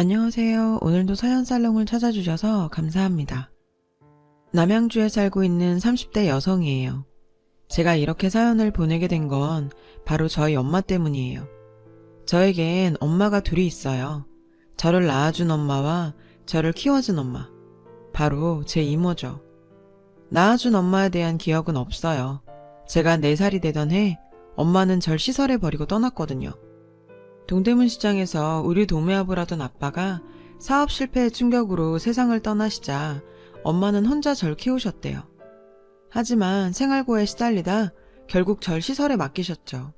안녕하세요. 오늘도 사연살롱을 찾아주셔서 감사합니다. 남양주에 살고 있는 30대 여성이에요. 제가 이렇게 사연을 보내게 된 건 바로 저희 엄마 때문이에요. 저에겐 엄마가 둘이 있어요. 저를 낳아준 엄마와 저를 키워준 엄마. 바로 제 이모죠. 낳아준 엄마에 대한 기억은 없어요. 제가 4살이 되던 해 엄마는 절 시설에 버리고 떠났거든요. 동대문 시장에서 우리 도매업을 하던 아빠가 사업 실패의 충격으로 세상을 떠나시자 엄마는 혼자 절 키우셨대요. 하지만 생활고에 시달리다 결국 절 시설에 맡기셨죠.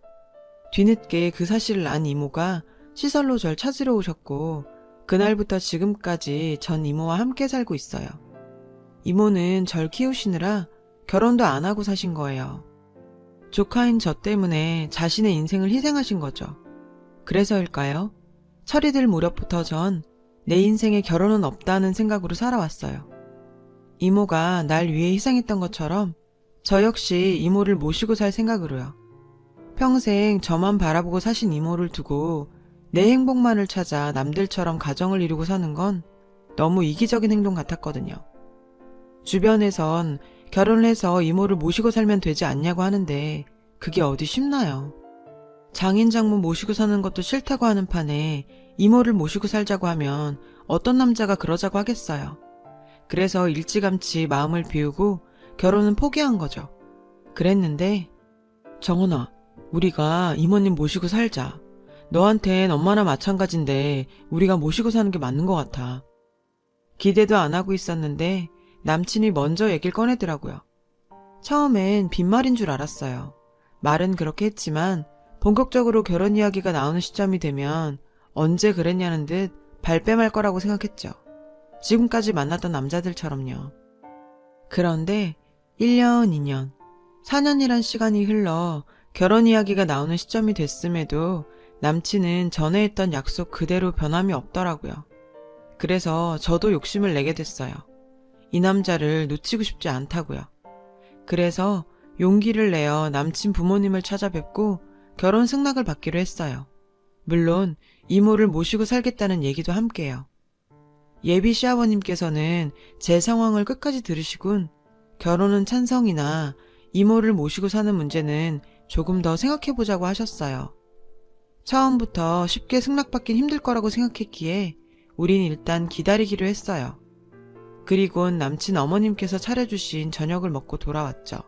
뒤늦게 그 사실을 안 이모가 시설로 절 찾으러 오셨고 그날부터 지금까지 전 이모와 함께 살고 있어요. 이모는 절 키우시느라 결혼도 안 하고 사신 거예요. 조카인 저 때문에 자신의 인생을 희생하신 거죠. 그래서일까요? 철이 들 무렵부터 전 내 인생에 결혼은 없다는 생각으로 살아왔어요. 이모가 날 위해 희생했던 것처럼 저 역시 이모를 모시고 살 생각으로요. 평생 저만 바라보고 사신 이모를 두고 내 행복만을 찾아 남들처럼 가정을 이루고 사는 건 너무 이기적인 행동 같았거든요. 주변에선 결혼을 해서 이모를 모시고 살면 되지 않냐고 하는데 그게 어디 쉽나요? 장인 장모 모시고 사는 것도 싫다고 하는 판에 이모를 모시고 살자고 하면 어떤 남자가 그러자고 하겠어요. 그래서 일찌감치 마음을 비우고 결혼은 포기한 거죠. 그랬는데 정원아, 우리가 이모님 모시고 살자. 너한텐 엄마나 마찬가지인데 우리가 모시고 사는 게 맞는 것 같아. 기대도 안 하고 있었는데 남친이 먼저 얘기를 꺼내더라고요. 처음엔 빈말인 줄 알았어요. 말은 그렇게 했지만 본격적으로 결혼 이야기가 나오는 시점이 되면 언제 그랬냐는 듯 발뺌할 거라고 생각했죠. 지금까지 만났던 남자들처럼요. 그런데 1년, 2년, 4년이란 시간이 흘러 결혼 이야기가 나오는 시점이 됐음에도 남친은 전에 했던 약속 그대로 변함이 없더라고요. 그래서 저도 욕심을 내게 됐어요. 이 남자를 놓치고 싶지 않다고요. 그래서 용기를 내어 남친 부모님을 찾아뵙고 결혼 승낙을 받기로 했어요. 물론 이모를 모시고 살겠다는 얘기도 함께요. 예비 시아버님께서는 제 상황을 끝까지 들으시곤 결혼은 찬성이나 이모를 모시고 사는 문제는 조금 더 생각해보자고 하셨어요. 처음부터 쉽게 승낙받긴 힘들 거라고 생각했기에 우린 일단 기다리기로 했어요. 그리곤 남친 어머님께서 차려주신 저녁을 먹고 돌아왔죠.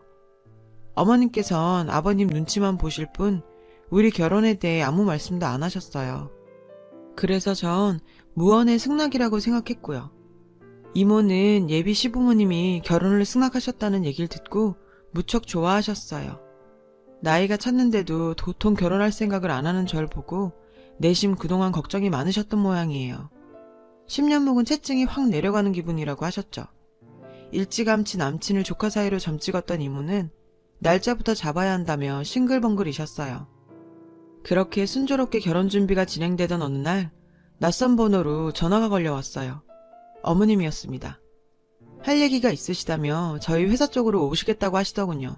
어머님께선 아버님 눈치만 보실 뿐 우리 결혼에 대해 아무 말씀도 안 하셨어요. 그래서 전 무언의 승낙이라고 생각했고요. 이모는 예비 시부모님이 결혼을 승낙하셨다는 얘기를 듣고 무척 좋아하셨어요. 나이가 찼는데도 도통 결혼할 생각을 안 하는 절 보고 내심 그동안 걱정이 많으셨던 모양이에요. 10년 묵은 채증이 확 내려가는 기분이라고 하셨죠. 일찌감치 남친을 조카 사이로 점찍었던 이모는 날짜부터 잡아야 한다며 싱글벙글이셨어요. 그렇게 순조롭게 결혼 준비가 진행되던 어느 날 낯선 번호로 전화가 걸려왔어요. 어머님이었습니다. 할 얘기가 있으시다며 저희 회사 쪽으로 오시겠다고 하시더군요.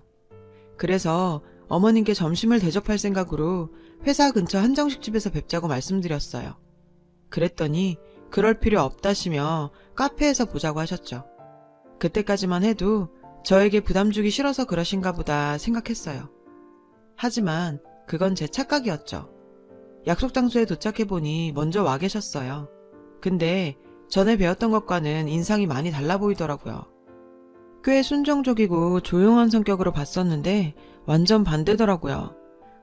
그래서 어머님께 점심을 대접할 생각으로 회사 근처 한정식집에서 뵙자고 말씀드렸어요. 그랬더니 그럴 필요 없다시며 카페에서 보자고 하셨죠. 그때까지만 해도 저에게 부담 주기 싫어서 그러신가 보다 생각했어요. 하지만 그건 제 착각이었죠. 약속 장소에 도착해보니 먼저 와 계셨어요. 근데 전에 배웠던 것과는 인상이 많이 달라 보이더라고요. 꽤 순정적이고 조용한 성격으로 봤었는데 완전 반대더라고요.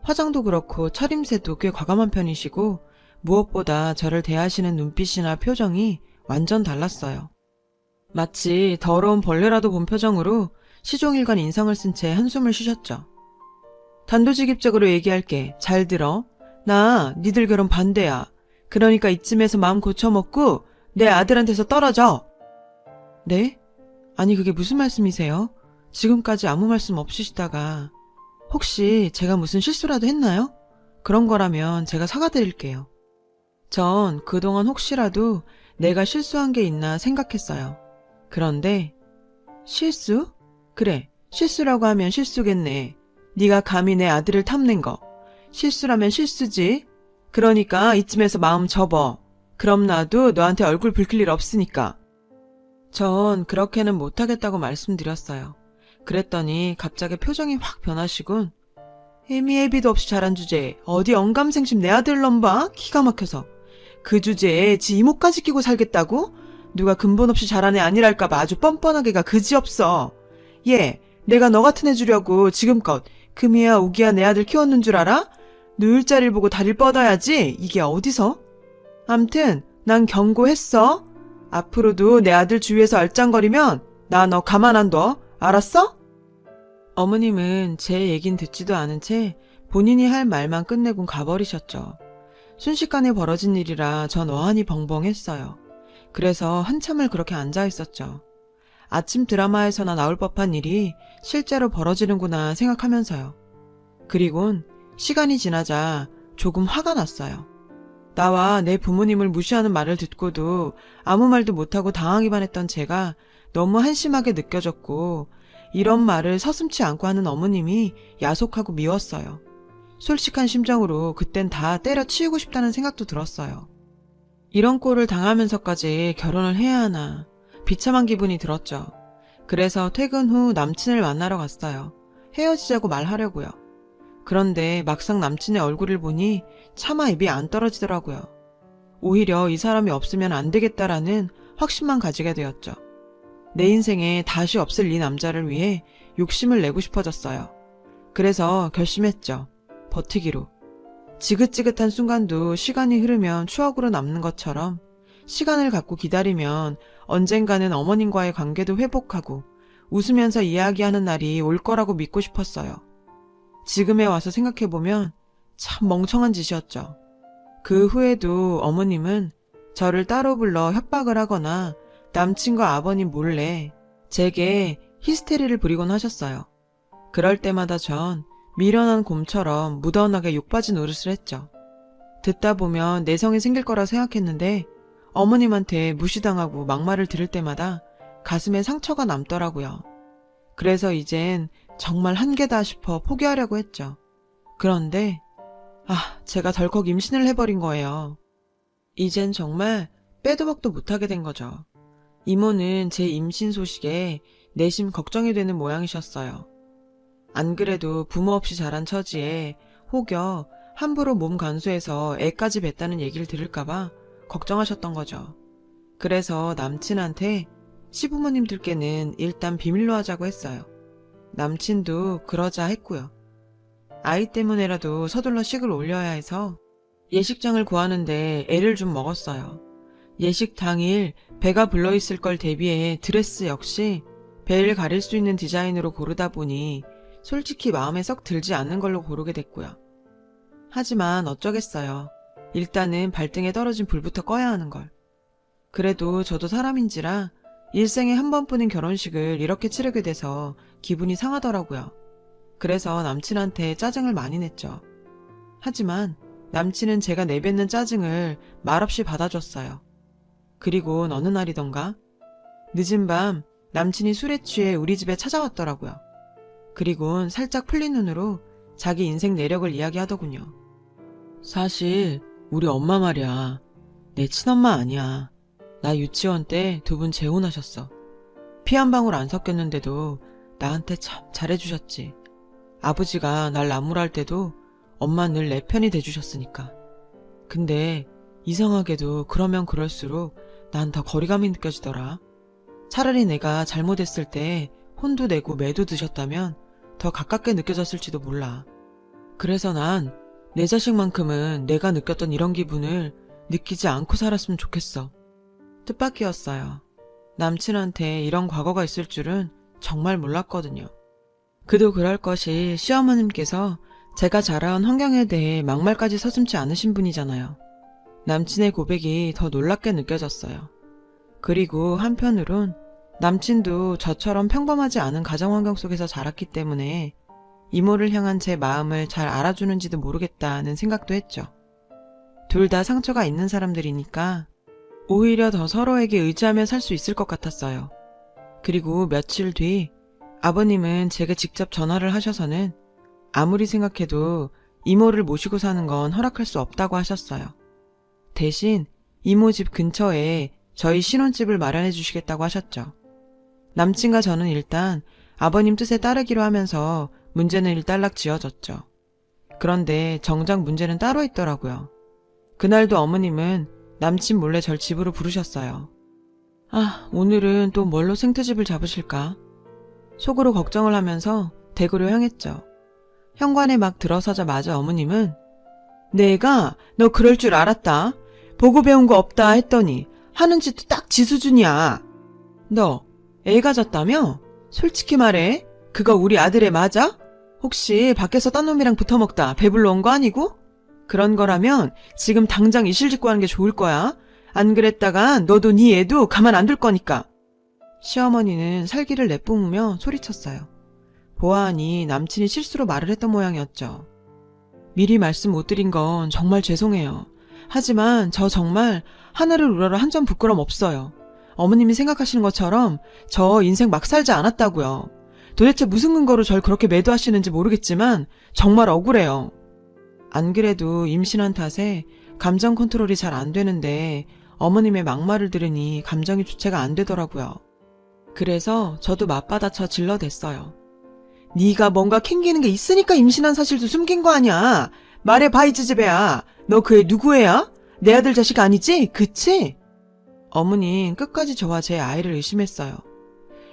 화장도 그렇고 차림새도 꽤 과감한 편이시고 무엇보다 저를 대하시는 눈빛이나 표정이 완전 달랐어요. 마치 더러운 벌레라도 본 표정으로 시종일관 인상을 쓴 채 한숨을 쉬셨죠. 단도직입적으로 얘기할게. 잘 들어. 나 니들 결혼 반대야. 그러니까 이쯤에서 마음 고쳐먹고 내 아들한테서 떨어져. 네? 아니 그게 무슨 말씀이세요? 지금까지 아무 말씀 없으시다가 혹시 제가 무슨 실수라도 했나요? 그런 거라면 제가 사과드릴게요. 전 그동안 혹시라도 내가 실수한 게 있나 생각했어요. 그런데 실수? 그래, 실수라고 하면 실수겠네. 네가 감히 내 아들을 탐낸 거. 실수라면 실수지. 그러니까 이쯤에서 마음 접어. 그럼 나도 너한테 얼굴 붉힐 일 없으니까. 전 그렇게는 못하겠다고 말씀드렸어요. 그랬더니 갑자기 표정이 확 변하시곤 애미애비도 없이 잘한 주제에 어디 언감생심 내 아들 넘봐? 기가 막혀서. 그 주제에 지 이모까지 끼고 살겠다고? 누가 근본 없이 잘한 애 아니랄까봐 아주 뻔뻔하게가 그지없어. 얘, 내가 너 같은 애 주려고 지금껏 금이야 우기야 내 아들 키웠는 줄 알아? 누울 자리를 보고 다리를 뻗어야지. 이게 어디서? 암튼 난 경고했어. 앞으로도 내 아들 주위에서 얼짱거리면 나 너 가만 안 둬. 알았어? 어머님은 제 얘긴 듣지도 않은 채 본인이 할 말만 끝내곤 가버리셨죠. 순식간에 벌어진 일이라 전 어안이 벙벙했어요. 그래서 한참을 그렇게 앉아있었죠. 아침 드라마에서나 나올 법한 일이 실제로 벌어지는구나 생각하면서요. 그리곤 시간이 지나자 조금 화가 났어요. 나와 내 부모님을 무시하는 말을 듣고도 아무 말도 못하고 당하기만 했던 제가 너무 한심하게 느껴졌고 이런 말을 서슴지 않고 하는 어머님이 야속하고 미웠어요. 솔직한 심정으로 그땐 다 때려치우고 싶다는 생각도 들었어요. 이런 꼴을 당하면서까지 결혼을 해야 하나 비참한 기분이 들었죠. 그래서 퇴근 후 남친을 만나러 갔어요. 헤어지자고 말하려고요. 그런데 막상 남친의 얼굴을 보니 차마 입이 안 떨어지더라고요. 오히려 이 사람이 없으면 안 되겠다라는 확신만 가지게 되었죠. 내 인생에 다시 없을 이 남자를 위해 욕심을 내고 싶어졌어요. 그래서 결심했죠. 버티기로. 지긋지긋한 순간도 시간이 흐르면 추억으로 남는 것처럼 시간을 갖고 기다리면 언젠가는 어머님과의 관계도 회복하고 웃으면서 이야기하는 날이 올 거라고 믿고 싶었어요. 지금에 와서 생각해보면 참 멍청한 짓이었죠. 그 후에도 어머님은 저를 따로 불러 협박을 하거나 남친과 아버님 몰래 제게 히스테리를 부리곤 하셨어요. 그럴 때마다 전 미련한 곰처럼 무던하게 욕받이 노릇을 했죠. 듣다 보면 내성이 생길 거라 생각했는데 어머님한테 무시당하고 막말을 들을 때마다 가슴에 상처가 남더라고요. 그래서 이젠 정말 한계다 싶어 포기하려고 했죠. 그런데 제가 덜컥 임신을 해버린 거예요. 이젠 정말 빼도 박도 못하게 된 거죠. 이모는 제 임신 소식에 내심 걱정이 되는 모양이셨어요. 안 그래도 부모 없이 자란 처지에 혹여 함부로 몸 간수해서 애까지 뱉다는 얘기를 들을까봐 걱정하셨던 거죠. 그래서 남친한테 시부모님들께는 일단 비밀로 하자고 했어요. 남친도 그러자 했고요. 아이 때문에라도 서둘러 식을 올려야 해서 예식장을 구하는데 애를 좀 먹었어요. 예식 당일 배가 불러있을 걸 대비해 드레스 역시 배를 가릴 수 있는 디자인으로 고르다 보니 솔직히 마음에 썩 들지 않는 걸로 고르게 됐고요. 하지만 어쩌겠어요. 일단은 발등에 떨어진 불부터 꺼야 하는 걸. 그래도 저도 사람인지라 일생에 한 번뿐인 결혼식을 이렇게 치르게 돼서 기분이 상하더라고요. 그래서 남친한테 짜증을 많이 냈죠. 하지만 남친은 제가 내뱉는 짜증을 말없이 받아줬어요. 그리고 어느 날이던가 늦은 밤 남친이 술에 취해 우리 집에 찾아왔더라고요. 그리곤 살짝 풀린 눈으로 자기 인생 내력을 이야기하더군요. 사실 우리 엄마 말이야. 내 친엄마 아니야. 나 유치원 때 두 분 재혼하셨어. 피 한 방울 안 섞였는데도 나한테 참 잘해주셨지. 아버지가 날 나무랄 때도 엄마 늘 내 편이 돼주셨으니까. 근데 이상하게도 그러면 그럴수록 난 더 거리감이 느껴지더라. 차라리 내가 잘못했을 때 혼도 내고 매도 드셨다면 더 가깝게 느껴졌을지도 몰라. 그래서 난 내 자식만큼은 내가 느꼈던 이런 기분을 느끼지 않고 살았으면 좋겠어. 뜻밖이었어요. 남친한테 이런 과거가 있을 줄은 정말 몰랐거든요. 그도 그럴 것이 시어머님께서 제가 자라온 환경에 대해 막말까지 서슴지 않으신 분이잖아요. 남친의 고백이 더 놀랍게 느껴졌어요. 그리고 한편으론 남친도 저처럼 평범하지 않은 가정 환경 속에서 자랐기 때문에 이모를 향한 제 마음을 잘 알아주는지도 모르겠다는 생각도 했죠. 둘 다 상처가 있는 사람들이니까 오히려 더 서로에게 의지하며 살 수 있을 것 같았어요. 그리고 며칠 뒤 아버님은 제게 직접 전화를 하셔서는 아무리 생각해도 이모를 모시고 사는 건 허락할 수 없다고 하셨어요. 대신 이모 집 근처에 저희 신혼집을 마련해 주시겠다고 하셨죠. 남친과 저는 일단 아버님 뜻에 따르기로 하면서 문제는 일단락 지어졌죠. 그런데 정작 문제는 따로 있더라고요. 그날도 어머님은 남친 몰래 절 집으로 부르셨어요. 아, 오늘은 또 뭘로 생트집을 잡으실까? 속으로 걱정을 하면서 댁으로 향했죠. 현관에 막 들어서자마자 어머님은 내가 너 그럴 줄 알았다. 보고 배운 거 없다 했더니 하는 짓도 딱 지 수준이야. 너 애 가졌다며? 솔직히 말해. 그거 우리 아들 애 맞아? 혹시 밖에서 딴 놈이랑 붙어먹다 배불러 온 거 아니고? 그런 거라면 지금 당장 이실직고 하는 게 좋을 거야. 안 그랬다간 너도 네 애도 가만 안 둘 거니까. 시어머니는 살기를 내뿜으며 소리쳤어요. 보아하니 남친이 실수로 말을 했던 모양이었죠. 미리 말씀 못 드린 건 정말 죄송해요. 하지만 저 정말 하늘을 우러러 한 점 부끄럼 없어요. 어머님이 생각하시는 것처럼 저 인생 막 살지 않았다고요. 도대체 무슨 근거로 절 그렇게 매도하시는지 모르겠지만 정말 억울해요. 안 그래도 임신한 탓에 감정 컨트롤이 잘 안 되는데 어머님의 막말을 들으니 감정이 주체가 안 되더라고요. 그래서 저도 맞받아쳐 질러댔어요. 네가 뭔가 캥기는 게 있으니까 임신한 사실도 숨긴 거 아니야. 말해봐 이 지지배야. 너 그 애 누구 애야? 내 아들 자식 아니지? 그치? 어머니는 끝까지 저와 제 아이를 의심했어요.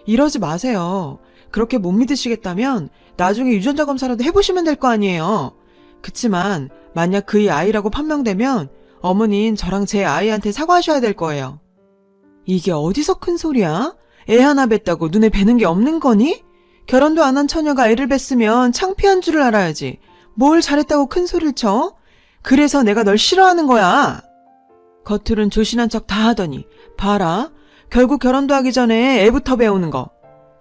이러지 마세요. 그렇게 못 믿으시겠다면 나중에 유전자 검사라도 해보시면 될 거 아니에요. 그치만 만약 그의 아이라고 판명되면 어머니는 저랑 제 아이한테 사과하셔야 될 거예요. 이게 어디서 큰 소리야? 애 하나 뵀다고 눈에 뵈는 게 없는 거니? 결혼도 안 한 처녀가 애를 뵀으면 창피한 줄을 알아야지. 뭘 잘했다고 큰 소리를 쳐? 그래서 내가 널 싫어하는 거야. 겉으론 조신한 척 다 하더니 봐라. 결국 결혼도 하기 전에 애부터 배우는 거.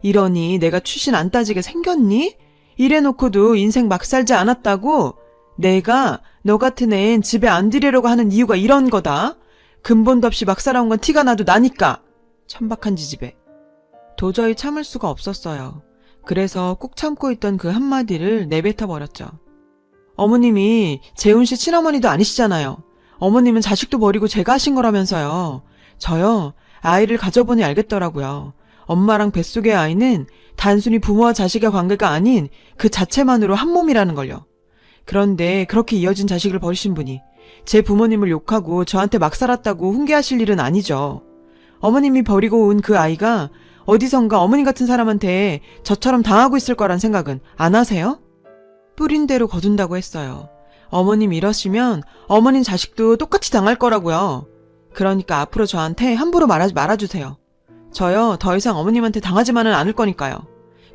이러니 내가 추신 안 따지게 생겼니? 이래놓고도 인생 막 살지 않았다고? 내가 너 같은 애는 집에 안 들이려고 하는 이유가 이런 거다. 근본도 없이 막 살아온 건 티가 나도 나니까. 천박한 지집애. 도저히 참을 수가 없었어요. 그래서 꾹 참고 있던 그 한마디를 내뱉어버렸죠. 어머님이 재훈 씨 친어머니도 아니시잖아요. 어머님은 자식도 버리고 제가 하신 거라면서요. 저요, 아이를 가져보니 알겠더라고요. 엄마랑 뱃속의 아이는 단순히 부모와 자식의 관계가 아닌 그 자체만으로 한 몸이라는 걸요. 그런데 그렇게 이어진 자식을 버리신 분이 제 부모님을 욕하고 저한테 막 살았다고 훈계하실 일은 아니죠. 어머님이 버리고 온 그 아이가 어디선가 어머니 같은 사람한테 저처럼 당하고 있을 거란 생각은 안 하세요? 뿌린 대로 거둔다고 했어요. 어머님 이러시면 어머님 자식도 똑같이 당할 거라고요. 그러니까 앞으로 저한테 함부로 말하지 말아주세요. 저요, 더 이상 어머님한테 당하지만은 않을 거니까요.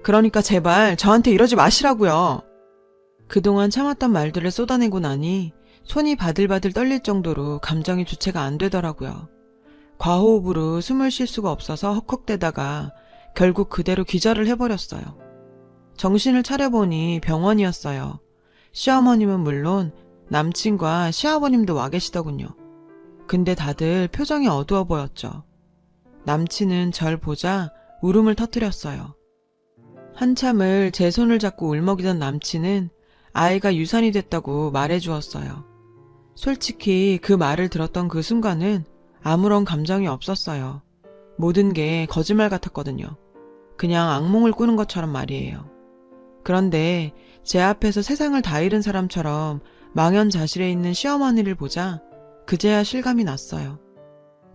그러니까 제발 저한테 이러지 마시라고요. 그동안 참았던 말들을 쏟아내고 나니 손이 바들바들 떨릴 정도로 감정이 주체가 안 되더라고요. 과호흡으로 숨을 쉴 수가 없어서 헉헉대다가 결국 그대로 기절을 해버렸어요. 정신을 차려보니 병원이었어요. 시어머님은 물론 남친과 시아버님도 와 계시더군요. 근데 다들 표정이 어두워 보였죠. 남친은 절 보자 울음을 터뜨렸어요. 한참을 제 손을 잡고 울먹이던 남친은 아이가 유산이 됐다고 말해주었어요. 솔직히 그 말을 들었던 그 순간은 아무런 감정이 없었어요. 모든 게 거짓말 같았거든요. 그냥 악몽을 꾸는 것처럼 말이에요. 그런데 제 앞에서 세상을 다 잃은 사람처럼 망연자실해 있는 시어머니를 보자 그제야 실감이 났어요.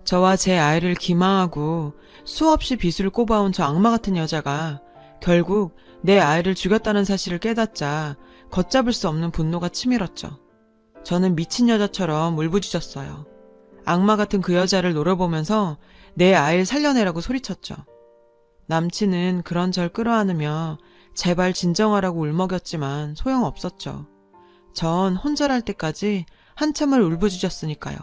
저와 제 아이를 기망하고 수없이 비수를 꼽아온 저 악마 같은 여자가 결국 내 아이를 죽였다는 사실을 깨닫자 걷잡을 수 없는 분노가 치밀었죠. 저는 미친 여자처럼 울부짖었어요. 악마 같은 그 여자를 노려보면서 내 아이를 살려내라고 소리쳤죠. 남친은 그런 절 끌어안으며 제발 진정하라고 울먹였지만 소용없었죠. 전 혼절할 때까지 한참을 울부짖었으니까요.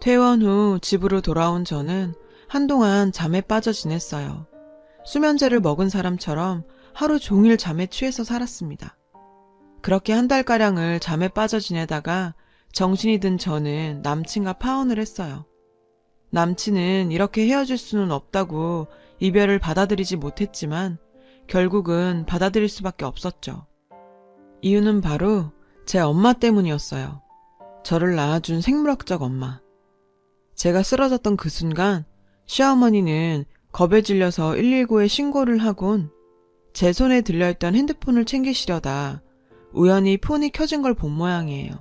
퇴원 후 집으로 돌아온 저는 한동안 잠에 빠져 지냈어요. 수면제를 먹은 사람처럼 하루 종일 잠에 취해서 살았습니다. 그렇게 한 달가량을 잠에 빠져 지내다가 정신이 든 저는 남친과 파혼을 했어요. 남친은 이렇게 헤어질 수는 없다고 이별을 받아들이지 못했지만 결국은 받아들일 수밖에 없었죠. 이유는 바로 제 엄마 때문이었어요. 저를 낳아준 생물학적 엄마. 제가 쓰러졌던 그 순간 시어머니는 겁에 질려서 119에 신고를 하곤 제 손에 들려있던 핸드폰을 챙기시려다 우연히 폰이 켜진 걸 본 모양이에요.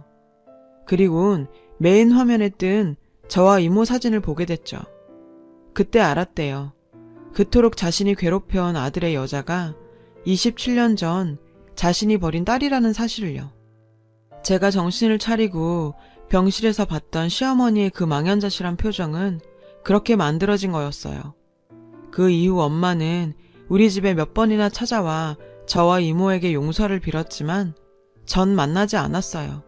그리곤 메인 화면에 뜬 저와 이모 사진을 보게 됐죠. 그때 알았대요. 그토록 자신이 괴롭혀온 아들의 여자가 27년 전 자신이 버린 딸이라는 사실을요. 제가 정신을 차리고 병실에서 봤던 시어머니의 그 망연자실한 표정은 그렇게 만들어진 거였어요. 그 이후 엄마는 우리 집에 몇 번이나 찾아와 저와 이모에게 용서를 빌었지만 전 만나지 않았어요.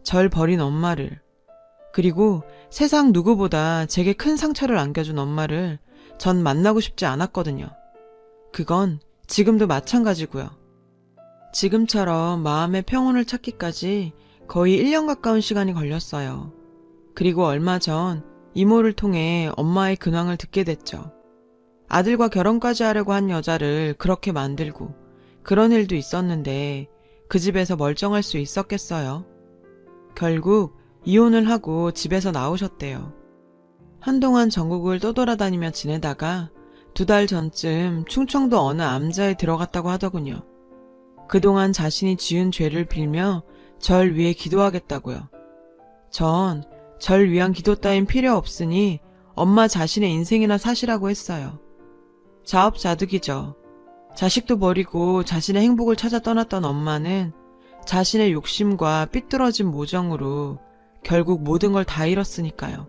절 버린 엄마를, 그리고 세상 누구보다 제게 큰 상처를 안겨준 엄마를 전 만나고 싶지 않았거든요. 그건 지금도 마찬가지고요. 지금처럼 마음의 평온을 찾기까지 거의 1년 가까운 시간이 걸렸어요. 그리고 얼마 전 이모를 통해 엄마의 근황을 듣게 됐죠. 아들과 결혼까지 하려고 한 여자를 그렇게 만들고 그런 일도 있었는데 그 집에서 멀쩡할 수 있었겠어요? 결국 이혼을 하고 집에서 나오셨대요. 한동안 전국을 떠돌아다니며 지내다가 2달 전쯤 충청도 어느 암자에 들어갔다고 하더군요. 그동안 자신이 지은 죄를 빌며 절 위해 기도하겠다고요. 전 절 위한 기도 따윈 필요 없으니 엄마 자신의 인생이나 사시라고 했어요. 자업자득이죠. 자식도 버리고 자신의 행복을 찾아 떠났던 엄마는 자신의 욕심과 삐뚤어진 모정으로 결국 모든 걸 다 잃었으니까요.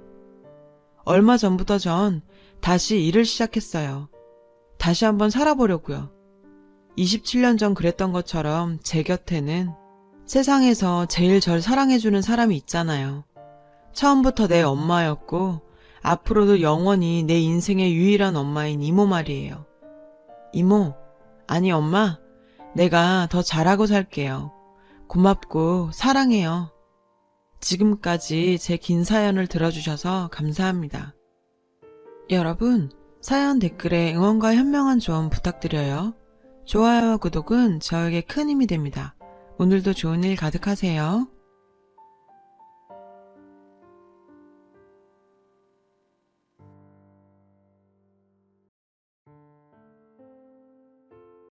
얼마 전부터 전 다시 일을 시작했어요. 다시 한번 살아보려고요. 27년 전 그랬던 것처럼 제 곁에는 세상에서 제일 절 사랑해주는 사람이 있잖아요. 처음부터 내 엄마였고 앞으로도 영원히 내 인생의 유일한 엄마인 이모 말이에요. 이모, 아니 엄마, 내가 더 잘하고 살게요. 고맙고 사랑해요. 지금까지 제 긴 사연을 들어주셔서 감사합니다. 여러분, 사연 댓글에 응원과 현명한 조언 부탁드려요. 좋아요와 구독은 저에게 큰 힘이 됩니다. 오늘도 좋은 일 가득하세요.